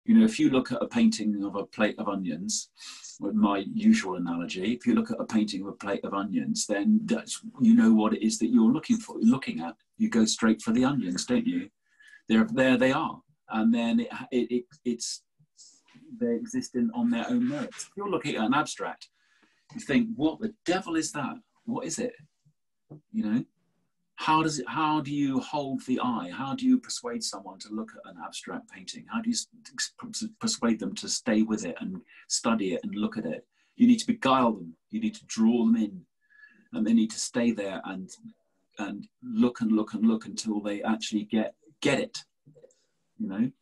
You know, if you look at a painting of a plate of onions, with my usual analogy, if you look at a painting of a plate of onions, then that's, you know what it is that you're looking at. You go straight for the onions, don't you? There they are. And then it's they exist on their own merits. If you're looking at an abstract, you think, what the devil is that? What is it? You know? How do you hold the eye? How do you persuade someone to look at an abstract painting? How do you persuade them to stay with it and study it and look at it? You need to beguile them. You need to draw them in, and they need to stay there and look and look and look until they actually get it, you know?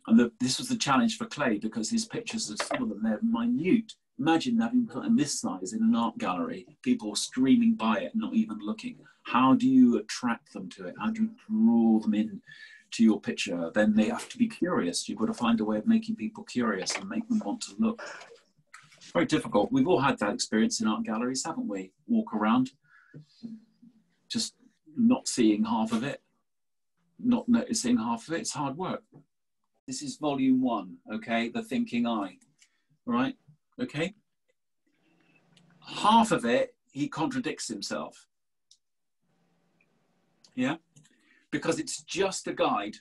And this was the challenge for Klee, because his pictures, some of them, they're minute. Imagine having something this size in an art gallery, people streaming by it, not even looking. How do you attract them to it? How do you draw them in to your picture? Then they have to be curious. You've got to find a way of making people curious and make them want to look. It's very difficult. We've all had that experience in art galleries, haven't we? Walk around, just not seeing half of it, not noticing half of it. It's hard work. This is volume 1, okay? The thinking eye, right? Okay? Half of it, he contradicts himself. Yeah? Because it's just a guide.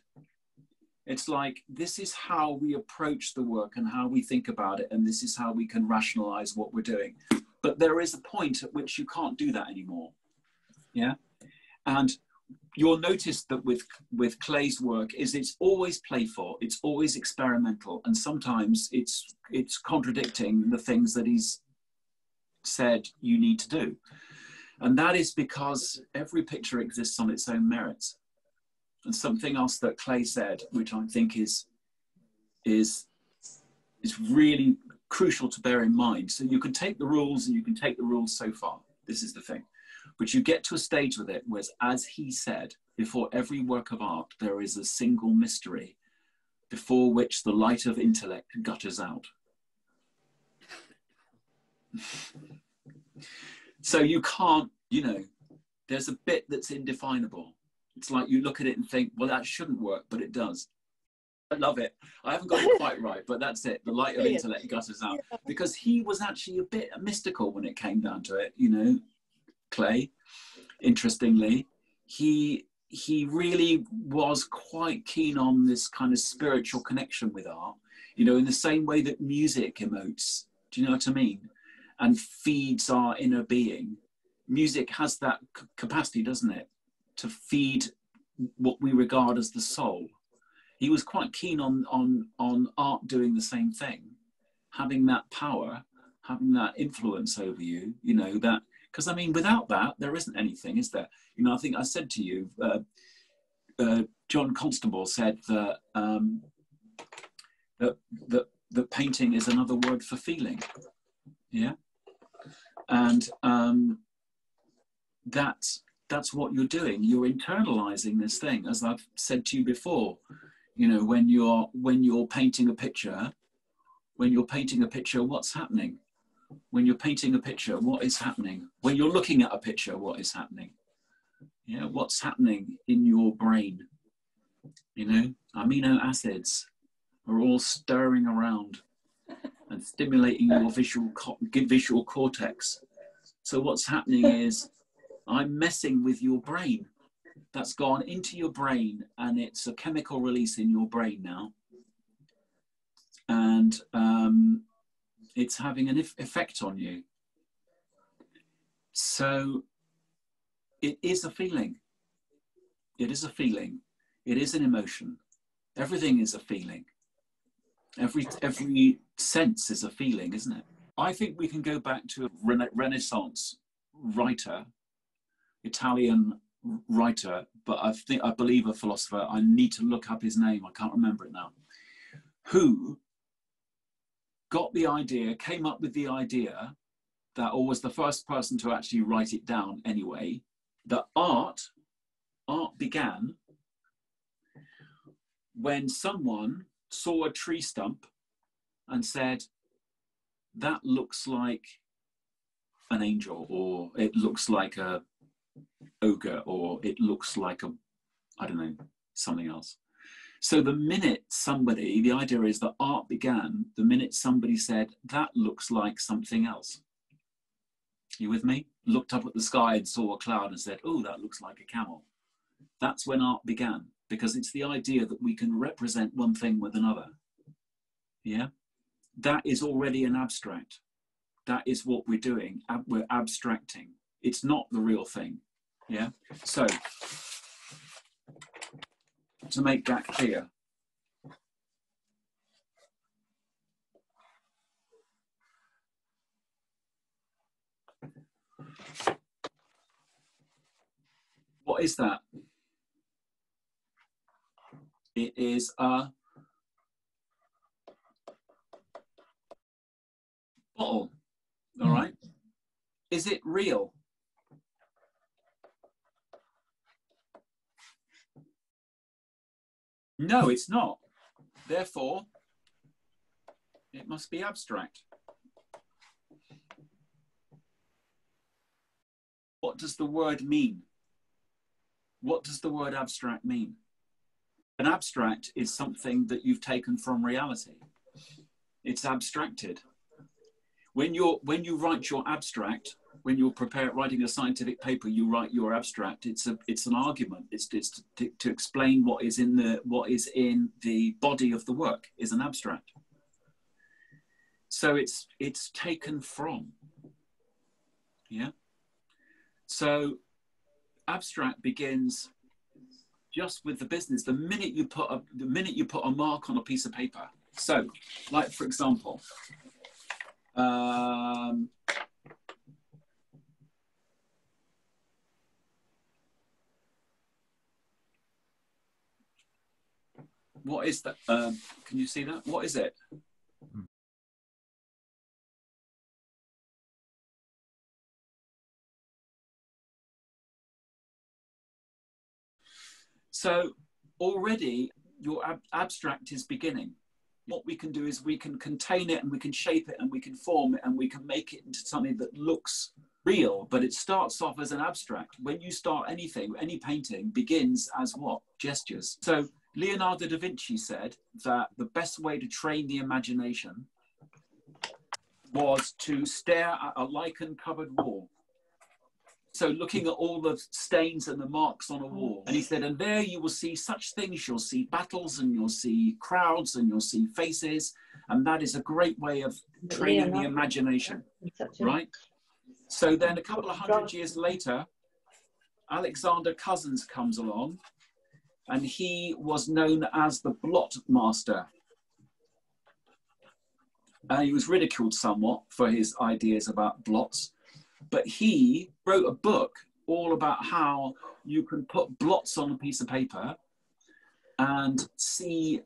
It's like, this is how we approach the work and how we think about it, and this is how we can rationalize what we're doing. But there is a point at which you can't do that anymore. Yeah? And you'll notice that with Klee's work is it's always playful, it's always experimental, and sometimes it's contradicting the things that he's said you need to do. And that is because every picture exists on its own merits. And something else that Klee said, which I think is really crucial to bear in mind. So you can take the rules and you can take the rules so far. This is the thing. But you get to a stage with it where, as he said, before every work of art, there is a single mystery before which the light of intellect gutters out. So you can't, you know, there's a bit that's indefinable. It's like you look at it and think, well, that shouldn't work, but it does. I love it. I haven't got it quite right, but that's it. The light of intellect gutters out. Because he was actually a bit mystical when it came down to it, you know, Klee. Interestingly, he really was quite keen on this kind of spiritual connection with art, you know, in the same way that music emotes. Do you know what I mean? And feeds our inner being. Music has that capacity, doesn't it, to feed what we regard as the soul. He was quite keen on art doing the same thing, having that power, having that influence over you, you know, that, because I mean, without that, there isn't anything, is there? You know, I think I said to you, John Constable said that, that painting is another word for feeling, yeah? And that's what you're doing. You're internalizing this thing, as I've said to you before. You know, when you're painting a picture, what's happening? When you're painting a picture, what is happening? When you're looking at a picture, what is happening? You know, what's happening in your brain? You know, amino acids are all stirring around and stimulating your visual cortex. So what's happening is I'm messing with your brain. That's gone into your brain, and it's a chemical release in your brain now. And it's having an effect on you. So it is a feeling. It is a feeling. It is an emotion. Everything is a feeling. Every sense is a feeling, isn't it? I think we can go back to a Renaissance writer, Italian writer, but I believe a philosopher. I need to look up his name. I can't remember it now. Who got the idea, came up with the idea that, or was the first person to actually write it down anyway, that art began when someone saw a tree stump and said, that looks like an angel, or it looks like a ogre, or it looks like a, I don't know, something else. So the minute somebody, the idea is that art began the minute somebody said, that looks like something else. You with me? Looked up at the sky and saw a cloud and said, oh, that looks like a camel. That's when art began, because it's the idea that we can represent one thing with another. Yeah? That is already an abstract. That is what we're doing. We're abstracting. It's not the real thing. Yeah? So, to make that clear, what is that? It is a bottle. All right. Is it real? No, it's not. Therefore, it must be abstract. What does the word mean? What does the word abstract mean? An abstract is something that you've taken from reality. It's abstracted. When you write your abstract, when you're writing a scientific paper, you write your abstract. It's an argument. It's to explain what is in the body of the work is an abstract. So it's taken from. Yeah. So abstract begins just with the business. The minute you put a mark on a piece of paper. So, like for example. What is that? Can you see that? What is it? So already your abstract is beginning. What we can do is we can contain it and we can shape it and we can form it and we can make it into something that looks real, but it starts off as an abstract. When you start anything, any painting begins as what? Gestures. So Leonardo da Vinci said that the best way to train the imagination was to stare at a lichen-covered wall. So looking at all the stains and the marks on a wall. And he said, and there you will see such things. You'll see battles and you'll see crowds and you'll see faces. And that is a great way of training the imagination, right? So then a couple of 100 years later, Alexander Cousins comes along and he was known as the blot master. He was ridiculed somewhat for his ideas about blots. But he wrote a book all about how you can put blots on a piece of paper and see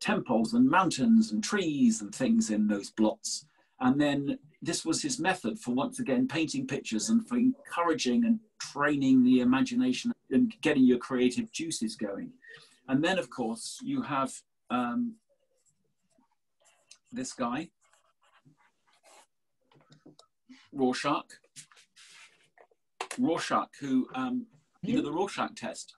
temples and mountains and trees and things in those blots. And then this was his method for, once again, painting pictures and for encouraging and training the imagination and getting your creative juices going. And then, of course, you have this guy, Rorschach, who, you know, the Rorschach test.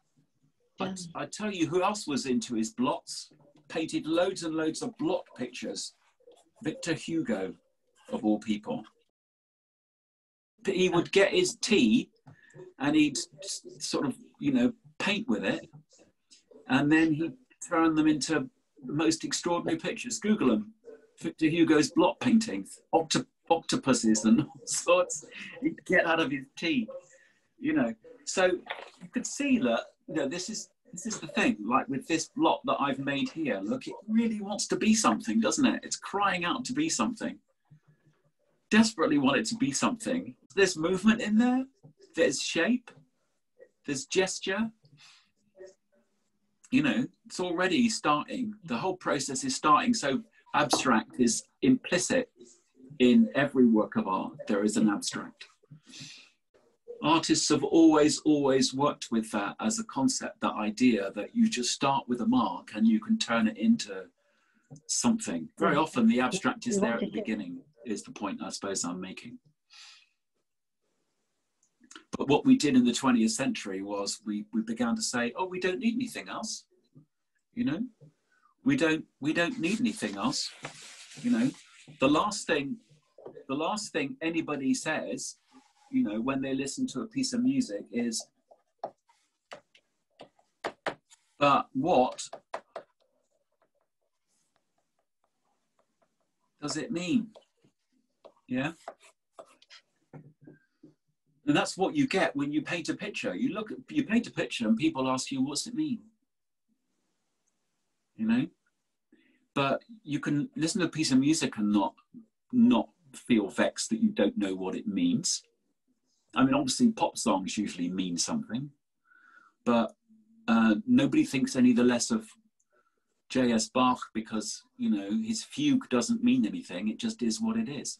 Yeah. I tell you who else was into his blots, painted loads and loads of blot pictures. Victor Hugo, of all people. He would get his tea and he'd sort of, you know, paint with it. And then he'd turn them into the most extraordinary pictures. Google them. Victor Hugo's blot paintings, octopuses and all sorts. He'd get out of his tea, you know. So you could see that, you know, this is the thing, like with this blot that I've made here. Look, it really wants to be something, doesn't it? It's crying out to be something. Desperately want it to be something. There's movement in there. There's shape. There's gesture. You know, it's already starting. The whole process is starting. So abstract is implicit in every work of art. There is an abstract. Artists have always worked with that as a concept, that idea that you just start with a mark and you can turn it into something. Very often the abstract is there at the beginning, is the point I suppose I'm making. But what we did in the 20th century was we began to say, oh, we don't need anything else. You know, we don't need anything else. You know, the last thing anybody says, you know, when they listen to a piece of music is, but what does it mean? Yeah. And that's what you get when you paint a picture. You paint a picture and people ask you, what's it mean? You know, but you can listen to a piece of music and not feel vexed that you don't know what it means. I mean, obviously pop songs usually mean something, but nobody thinks any the less of J.S. Bach because, you know, his fugue doesn't mean anything. It just is what it is.